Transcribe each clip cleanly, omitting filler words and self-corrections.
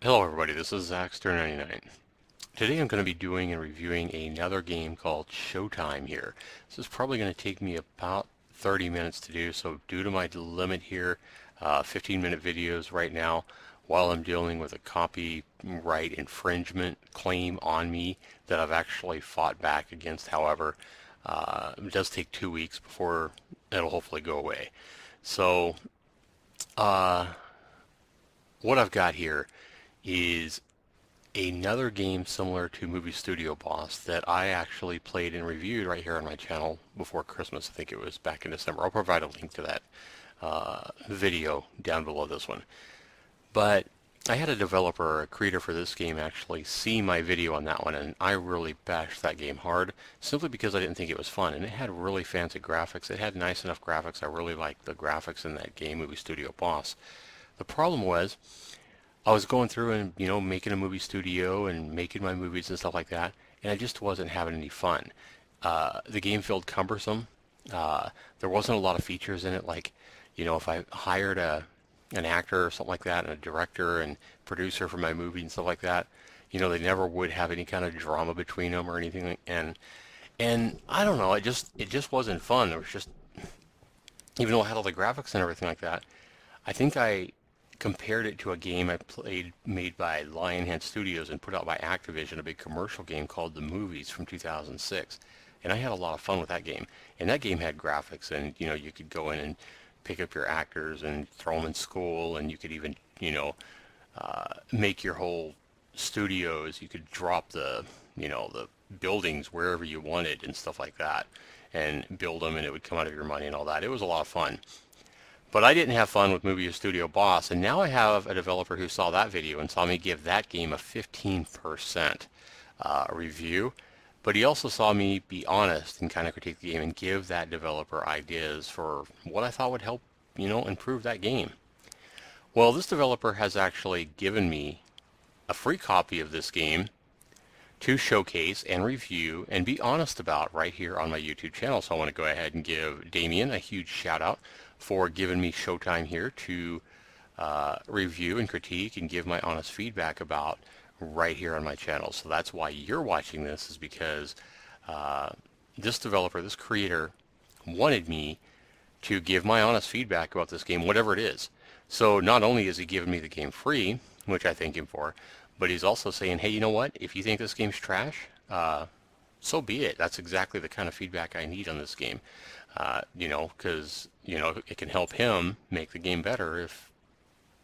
Hello everybody, this is Zaxter99. Today I'm going to be doing and reviewing another game called Showtime here. This is probably going to take me about 30 minutes to do, so due to my limit here, 15-minute videos right now, while I'm dealing with a copyright infringement claim on me that I've actually fought back against. However, it does take 2 weeks before it'll hopefully go away. So, what I've got here is another game similar to Movie Studio Boss that I actually played and reviewed right here on my channel before Christmas. I think it was back in December. I'll provide a link to that video down below this one. But I had a developer, a creator for this game, actually see my video on that one, and I really bashed that game hard simply because I didn't think it was fun. And it had really fancy graphics. It had nice enough graphics. I really liked the graphics in that game, Movie Studio Boss. The problem was, I was going through and, making a movie studio and making my movies and stuff like that, and I just wasn't having any fun. The game felt cumbersome. There wasn't a lot of features in it, like, if I hired an actor or something like that, and a director and producer for my movie and stuff like that, they never would have any kind of drama between them or anything, and I don't know, it just wasn't fun. It was just, even though I had all the graphics and everything like that, I think I compared it to a game I played made by Lionhead Studios and put out by Activision, a big commercial game called The Movies from 2006. And I had a lot of fun with that game. And that game had graphics, and you could go in and pick up your actors and throw them in school, and you could even make your whole studios. You could drop the buildings wherever you wanted and stuff like that, and build them, and it would come out of your money and all that. It was a lot of fun. But I didn't have fun with Movie Studio Boss, and now I have a developer who saw that video and saw me give that game a 15% review. But he also saw me be honest and kind of critique the game and give that developer ideas for what I thought would help, improve that game. Well, this developer has actually given me a free copy of this game to showcase and review and be honest about right here on my YouTube channel. So I want to go ahead and give Damien a huge shout out for giving me Showtime here to review and critique and give my honest feedback about right here on my channel. So that's why you're watching this, is because this developer, this creator, wanted me to give my honest feedback about this game, whatever it is. So not only is he giving me the game free, which I thank him for, but he's also saying, hey, you know what? If you think this game's trash, so be it. That's exactly the kind of feedback I need on this game. Because, it can help him make the game better if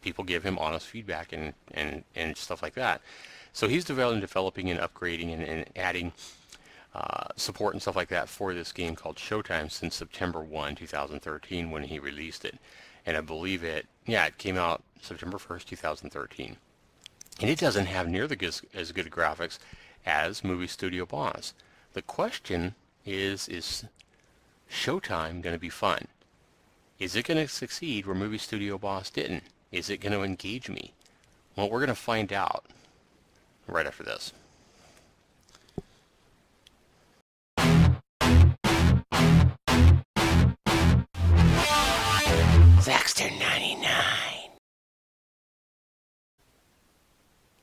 people give him honest feedback and stuff like that. So he's developing and upgrading and adding support and stuff like that for this game called Showtime since September 1, 2013 when he released it. And I believe it came out September 1st, 2013. And it doesn't have near as good graphics as Movie Studio Boss. The question is Showtime going to be fun? Is it going to succeed where Movie Studio Boss didn't? Is it going to engage me? Well, we're going to find out right after this. Zaxter99.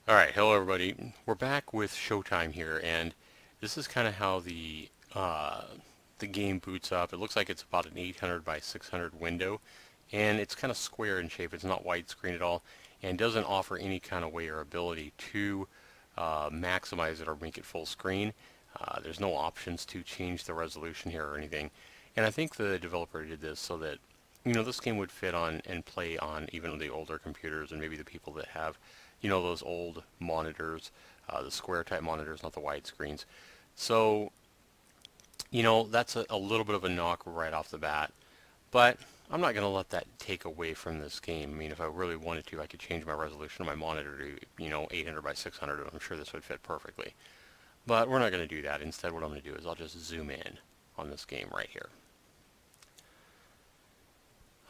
Alright, hello everybody. We're back with Showtime here, and this is kind of how the game boots up. It looks like it's about an 800 by 600 window, and it's kind of square in shape. It's not widescreen at all, and doesn't offer any kind of way or ability to maximize it or make it full screen. There's no options to change the resolution here or anything. And I think the developer did this so that this game would fit on and play on even the older computers, and maybe the people that have those old monitors, the square type monitors, not the widescreens. So that's a little bit of a knock right off the bat, but I'm not going to let that take away from this game. I mean, if I really wanted to, I could change my resolution of my monitor to 800 by 600, and I'm sure this would fit perfectly. But we're not going to do that. Instead, what I'm going to do is I'll just zoom in on this game right here.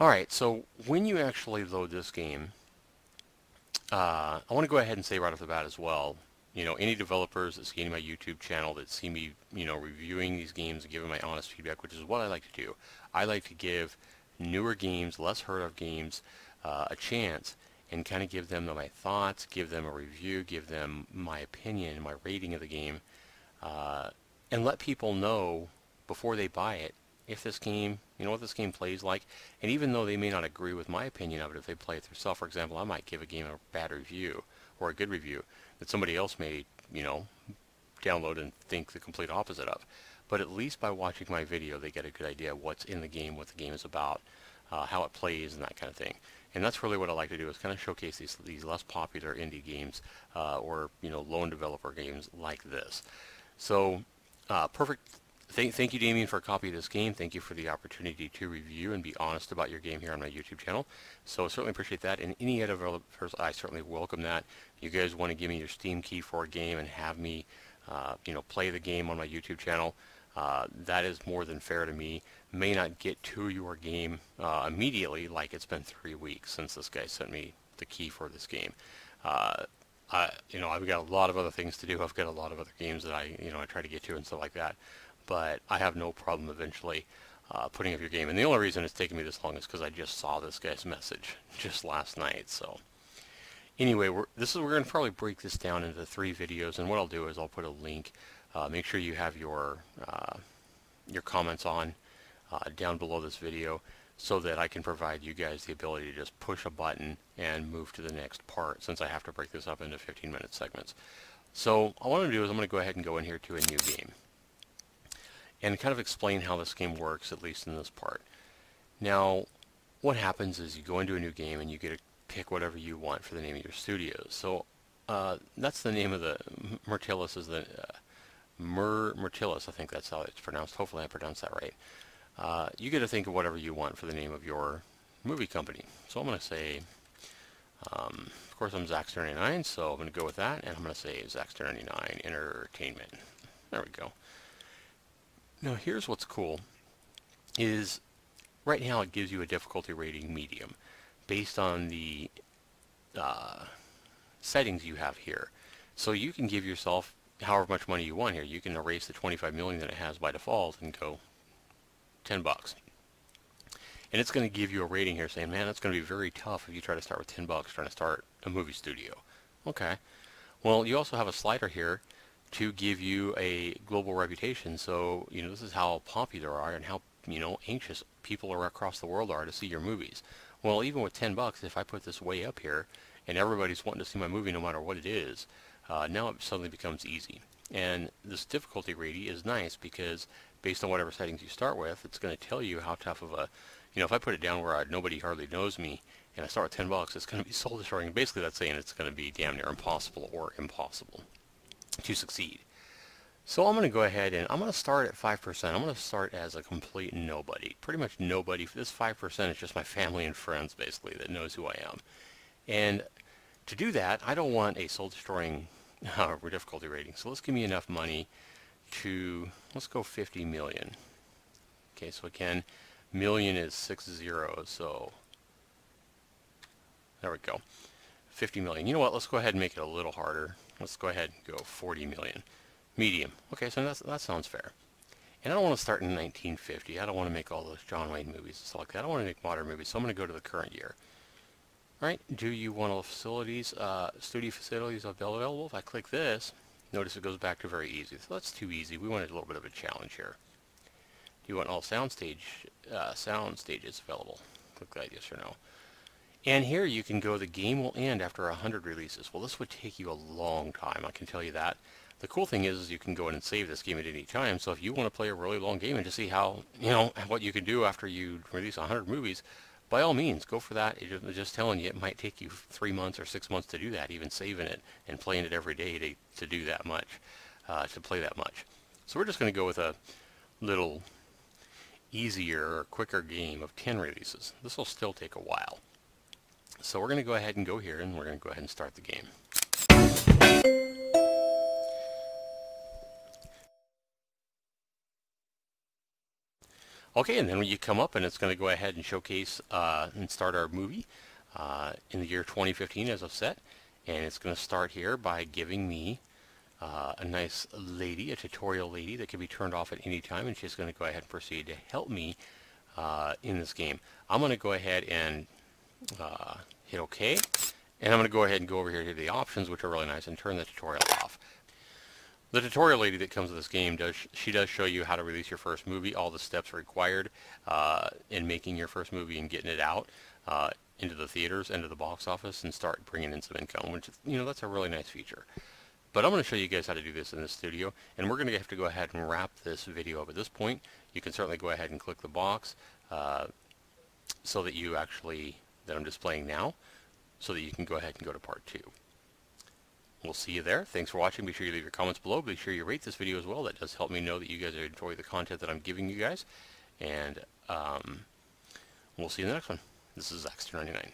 Alright, so when you actually load this game, I want to go ahead and say right off the bat as well, any developers that see my YouTube channel that see me, reviewing these games and giving my honest feedback, which is what I like to do. I like to give newer games, less heard of games, a chance and kind of give them my thoughts, give them a review, give them my opinion, my rating of the game, uh, and let people know before they buy it if this game, what this game plays like. And even though they may not agree with my opinion of it, if they play it themselves, for example, I might give a game a bad review or a good review that somebody else may, download and think the complete opposite of. But at least by watching my video, they get a good idea of what's in the game, what the game is about, how it plays, and that kind of thing. And that's really what I like to do, is kind of showcase these less popular indie games, or lone developer games like this. So perfect. Thank you, Damien, for a copy of this game. Thank you for the opportunity to review and be honest about your game here on my YouTube channel. So I certainly appreciate that. And any other developers, I certainly welcome that. You guys want to give me your Steam key for a game and have me, play the game on my YouTube channel. That is more than fair to me. May not get to your game immediately, like it's been 3 weeks since this guy sent me the key for this game. I've got a lot of other things to do. I've got a lot of other games that I try to get to and stuff like that. But I have no problem eventually putting up your game. And the only reason it's taken me this long is because I just saw this guy's message just last night. So anyway, we're going to probably break this down into 3 videos. And what I'll do is I'll put a link. Make sure you have your comments on down below this video, so that I can provide you guys the ability to just push a button and move to the next part, since I have to break this up into 15-minute segments. So what I want to do is I'm going to go ahead and go in here to a new game and kind of explain how this game works, at least in this part. Now, what happens is you go into a new game and you get to pick whatever you want for the name of your studios. So that's the name of the Myrtillus, is the Myrtillus, I think that's how it's pronounced. Hopefully I pronounced that right. You get to think of whatever you want for the name of your movie company. So I'm going to say, of course I'm Zaxter99, so I'm going to go with that, and I'm going to say Zaxter99 Entertainment. There we go. Now here's what's cool, is right now it gives you a difficulty rating medium based on the settings you have here. So you can give yourself however much money you want here. You can erase the 25 million that it has by default and go $10. And it's going to give you a rating here saying, man, it's going to be very tough if you try to start with $10 trying to start a movie studio. Okay. Well, you also have a slider here to give you a global reputation. So, this is how popular are and how, anxious people across the world are to see your movies. Well, even with $10, if I put this way up here and everybody's wanting to see my movie no matter what it is, now it suddenly becomes easy. And this difficulty rating is nice because based on whatever settings you start with, it's going to tell you how tough of a, if I put it down where nobody hardly knows me and I start with $10, it's going to be soul destroying. Basically that's saying it's going to be damn near impossible or impossible to succeed. So I'm going to go ahead and I'm going to start at 5%. I'm going to start as a complete nobody. Pretty much nobody. This 5% is just my family and friends, basically, that knows who I am. And to do that, I don't want a soul-destroying difficulty rating. So let's give me enough money to, let's go 50 million. Okay, so again, million is 6 zeros, so there we go. 50 million. You know what? Let's go ahead and make it a little harder. Let's go ahead and go 40 million. Medium. Okay, so that sounds fair. And I don't want to start in 1950. I don't want to make all those John Wayne movies and stuff like that. I don't want to make modern movies, so I'm going to go to the current year. Alright, do you want all facilities, studio facilities available? If I click this, notice it goes back to very easy. So that's too easy. We wanted a little bit of a challenge here. Do you want all sound stages available? Click that, yes or no. And here you can go, the game will end after 100 releases. Well, this would take you a long time, I can tell you that. The cool thing is you can go in and save this game at any time. So if you want to play a really long game and to see how, what you can do after you release 100 movies, by all means, go for that. I'm just telling you, it might take you 3 months or 6 months to do that, even saving it and playing it every day to do that much, to play that much. So we're just going to go with a little easier or quicker game of 10 releases. This will still take a while. So we're going to go ahead and go here, and we're going to go ahead and start the game. Okay, and then when you come up, and it's going to go ahead and showcase and start our movie in the year 2015 as I've set. And it's going to start here by giving me a nice lady, a tutorial lady that can be turned off at any time, and she's going to go ahead and proceed to help me in this game. I'm going to go ahead and hit OK, And I'm going to go ahead and go over here to the options, which are really nice, and turn the tutorial off. The tutorial lady that comes with this game does show you how to release your first movie, all the steps required in making your first movie and getting it out into the theaters, into the box office, and start bringing in some income, which is, that's a really nice feature. But I'm going to show you guys how to do this in the studio, and we're going to have to go ahead and wrap this video up at this point. You can certainly go ahead and click the box so that I'm displaying now, so that you can go ahead and go to part 2. We'll see you there. Thanks for watching. Be sure you leave your comments below. Be sure you rate this video as well. That does help me know that you guys enjoy the content that I'm giving you guys. And we'll see you in the next one. This is Zaxter99.